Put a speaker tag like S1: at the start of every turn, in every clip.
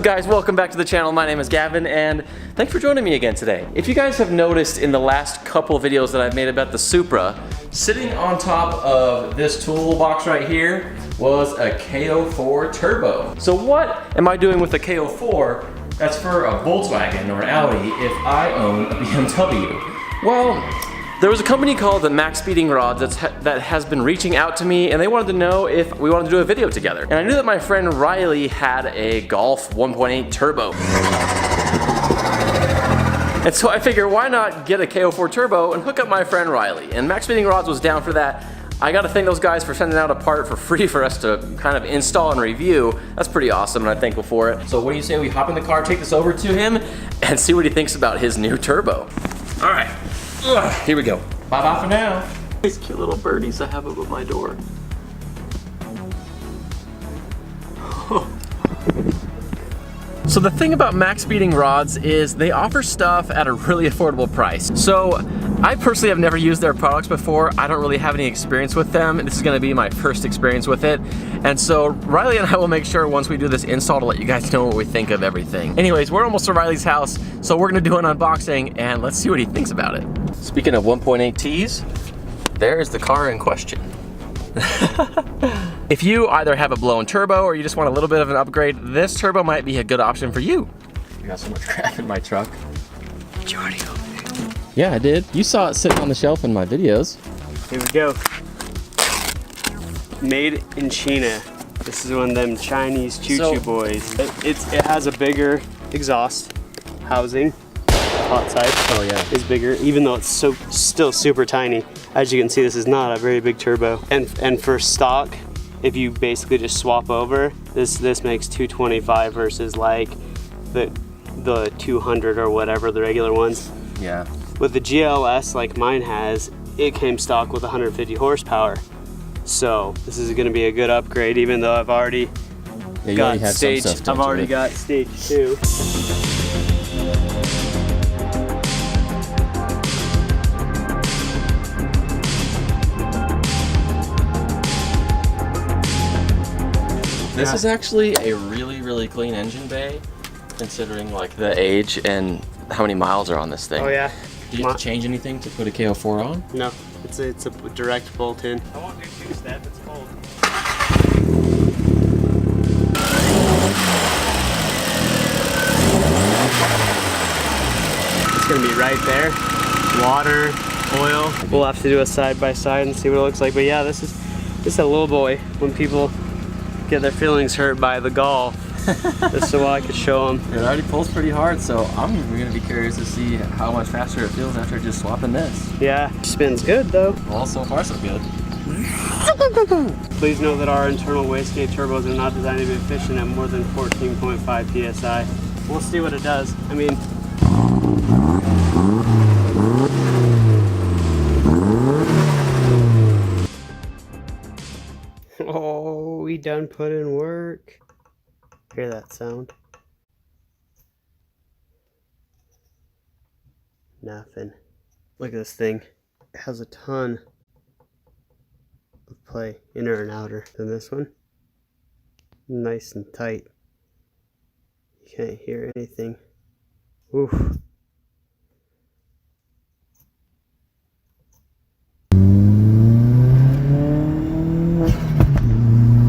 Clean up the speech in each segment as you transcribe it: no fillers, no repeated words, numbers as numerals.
S1: up, guys? Welcome back to the channel. My name is Gavin, and thanks for joining me again today. If you guys have noticed in the last couple of videos that I've made about the Supra, sitting on top of this toolbox right here was a KO4 turbo. So what am I doing with a KO4 that's for a Volkswagen or an Audi if I own a BMW? Well, there was a company called the MaXpeedingrods that has been reaching out to me, and they wanted to know if we wanted to do a video together. And I knew that my friend Riley had a Golf 1.8 turbo. And so I figured, why not get a KO4 turbo and hook up my friend Riley? And MaXpeedingrods was down for that. I gotta thank those guys for sending out a part for free for us to kind of install and review. That's pretty awesome, and I'm thankful for it. So what do you say we hop in the car, take this over to him, and see what he thinks about his new turbo? All right. Here we go. Bye-bye for now. These cute little birdies I have above my door. So the thing about MaXpeedingrods is they offer stuff at a really affordable price. So I personally have never used their products before. I don't really have any experience with them. This is gonna be my first experience with it. And so Riley and I will make sure once we do this install to let you guys know what we think of everything. Anyways, we're almost to Riley's house, so we're gonna do an unboxing and let's see what he thinks about it. Speaking of 1.8Ts, there's the car in question. If you either have a blown turbo or you just want a little bit of an upgrade, this turbo might be a good option for you. I got so much crap in my truck. Did you already open it? Yeah, I did. You saw it sitting on the shelf in my videos.
S2: Here we go. Made in China. This is one of them Chinese choo-choo boys. It has a bigger exhaust housing. Hot side.
S1: Oh yeah.
S2: Is bigger, even though it's still super tiny. As you can see, this is not a very big turbo. And for stock, if you basically just swap over, this makes 225 versus like the 200 or whatever, the regular ones.
S1: Yeah.
S2: With the GLS like mine has, it came stock with 150 horsepower. So this is gonna be a good upgrade, even though I've already got stage 2.
S1: This is actually a really clean engine bay, considering like the age and how many miles are on this thing.
S2: Oh yeah.
S1: Do you have to change anything to put a KO4 on?
S2: No, it's a direct bolt in. I won't do two-step, it's cold. It's gonna be right there. Water, oil. We'll have to do a side-by-side and see what it looks like. But yeah, this is a little boy. When people get their feelings hurt by the Golf, this is what I could show them.
S1: It already pulls pretty hard, so I'm going to be curious to see how much faster it feels after just swapping this.
S2: Yeah, spins good though.
S1: Well, so far so good.
S2: Please note that our internal wastegate turbos are not designed to be efficient at more than 14.5 psi. We'll see what it does. I mean, oh, we done put in work. Hear that sound? Nothing. Look at this thing. It has a ton of play, inner and outer, than this one. Nice and tight. You can't hear anything. Oof.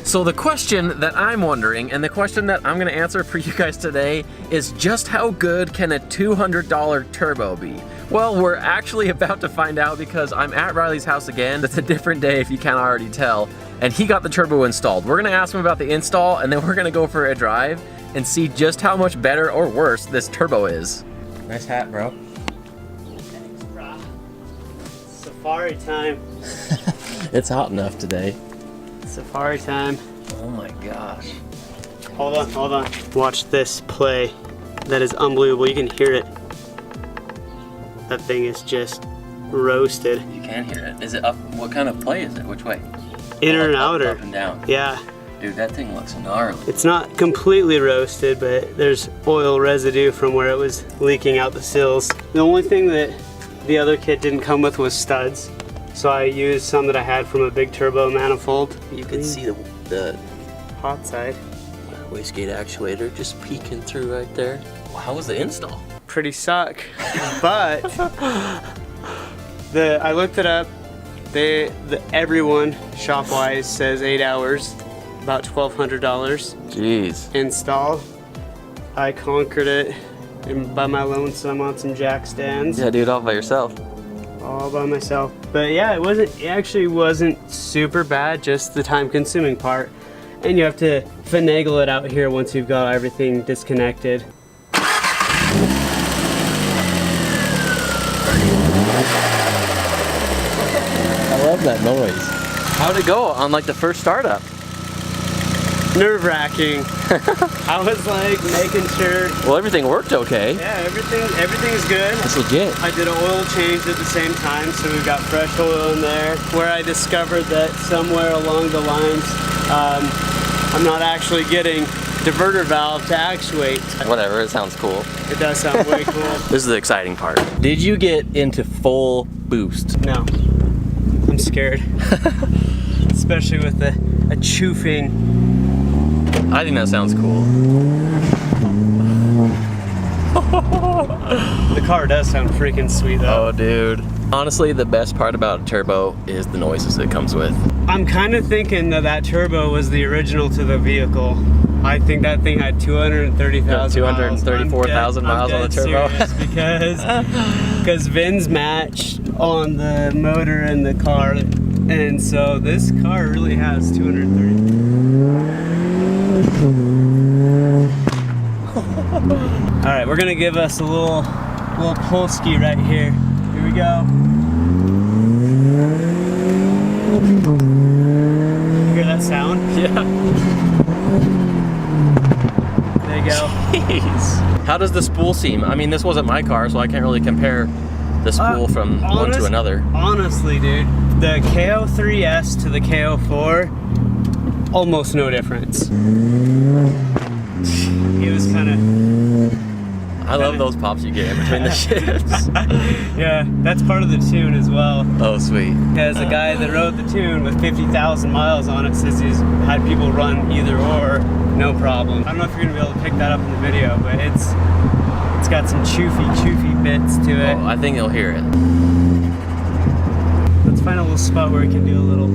S1: So the question that I'm wondering, and the question that I'm gonna answer for you guys today, is just how good can a $200 turbo be? Well, we're actually about to find out because I'm at Riley's house again. It's a different day if you can't already tell. And he got the turbo installed. We're gonna ask him about the install, and then we're gonna go for a drive and see just how much better or worse this turbo is. Nice hat, bro.
S2: Thanks, bro. Safari time.
S1: It's hot enough today.
S2: Safari time.
S1: Oh my gosh.
S2: Hold on. Watch this play. That is unbelievable. You can hear it. That thing is just roasted.
S1: You can hear it. Is it up? What kind of play is it? Which way?
S2: Inner and outer.
S1: Up and down.
S2: Yeah.
S1: Dude, that thing looks gnarly.
S2: It's not completely roasted, but there's oil residue from where it was leaking out the sills. The only thing that the other kit didn't come with was studs. So I used some that I had from a big turbo manifold.
S1: You can see the
S2: hot side.
S1: wastegate actuator just peeking through right there. Well, how was the install?
S2: Pretty suck, but I looked it up. Everyone shop-wise says 8 hours, about $1,200.
S1: Jeez.
S2: Install. I conquered it by my lonesome on some jack stands.
S1: Yeah, dude, all by yourself.
S2: All by myself. But yeah, it actually wasn't super bad, just the time-consuming part. And you have to finagle it out here once you've got everything disconnected.
S1: I love that noise. How'd it go on like the first startup?
S2: Nerve-wracking. I was like making sure.
S1: Well, everything worked okay.
S2: Yeah, everything's good.
S1: It's legit.
S2: I did an oil change at the same time, so we've got fresh oil in there. Where I discovered that somewhere along the lines, I'm not actually getting diverter valve to actuate.
S1: Whatever, it sounds cool.
S2: It does sound way cool.
S1: This is the exciting part. Did you get into full boost?
S2: No, I'm scared. Especially with a choofing.
S1: I think that sounds cool.
S2: The car does sound freaking sweet though.
S1: Oh, dude. Honestly, the best part about a turbo is the noises it comes with. I'm
S2: kind of thinking that turbo was the original to the vehicle. I think that thing had 230,000 miles.
S1: 234,000 miles on the turbo.
S2: because VINs match on the motor and the car, and so this car really has 230. All right, we're gonna give us a little Polski right here. Here we go. You hear that sound?
S1: Yeah.
S2: There you go.
S1: Jeez. How does the spool seem? I mean, this wasn't my car, so I can't really compare the spool from one to another.
S2: Honestly, dude, the KO3S to the KO4, almost no difference. It was kind of...
S1: I love those pops you get in between the shifts.
S2: Yeah, that's part of the tune as well.
S1: Oh, sweet.
S2: Because a guy that rode the tune with 50,000 miles on it says he's had people run either or, no problem. I don't know if you're gonna be able to pick that up in the video, but it's got some choofy bits to it.
S1: Oh, I think you'll hear it.
S2: Let's find a little spot where we can do a little...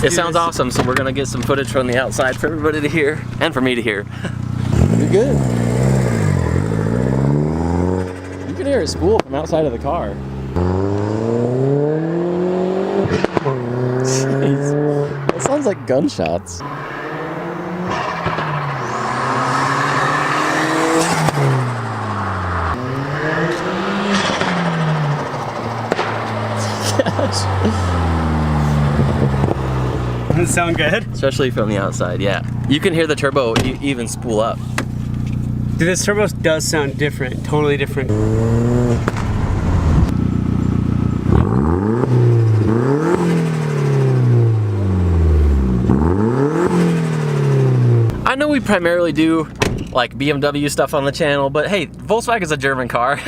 S1: It sounds awesome, so we're gonna get some footage from the outside for everybody to hear, and for me to hear. You're good. You can hear a spool from outside of the car. Jeez. That sounds like gunshots. Gosh.
S2: Does it sound good?
S1: Especially from the outside, yeah. You can hear the turbo even spool up.
S2: Dude, this turbo does sound different, totally different.
S1: I know we primarily do like BMW stuff on the channel, but hey, Volkswagen's a German car.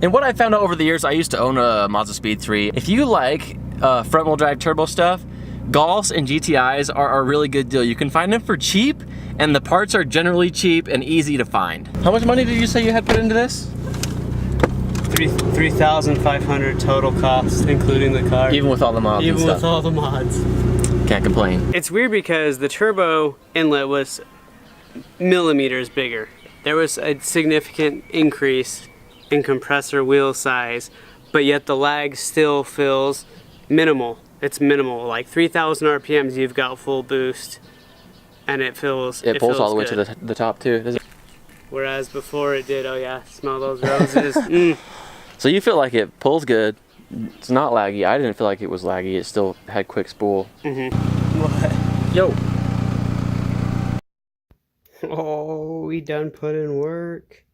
S1: And what I found out over the years, I used to own a Mazda Speed 3. If you like front wheel drive turbo stuff, Golfs and GTIs are a really good deal. You can find them for cheap, and the parts are generally cheap and easy to find. How much money did you say you had put into this?
S2: $3,500 total cost, including the car.
S1: Even with all the mods and stuff.
S2: Even with all the mods.
S1: Can't complain.
S2: It's weird because the turbo inlet was millimeters bigger. There was a significant increase in compressor wheel size, but yet the lag still feels minimal. It's minimal, like 3,000 RPMs, you've got full boost, and it pulls
S1: all the way
S2: good.
S1: to the top too, does it?
S2: Whereas before it did, oh yeah, smell those roses. Mm.
S1: So you feel like it pulls good, it's not laggy. I didn't feel like it was laggy, it still had quick spool.
S2: Mm-hmm. What?
S1: Yo!
S2: Oh, we done put in work.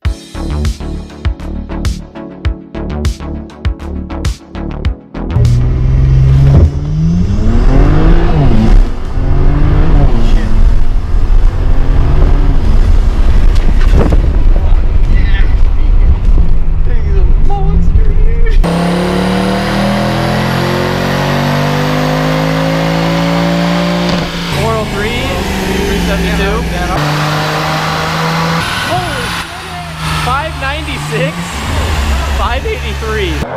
S2: 583.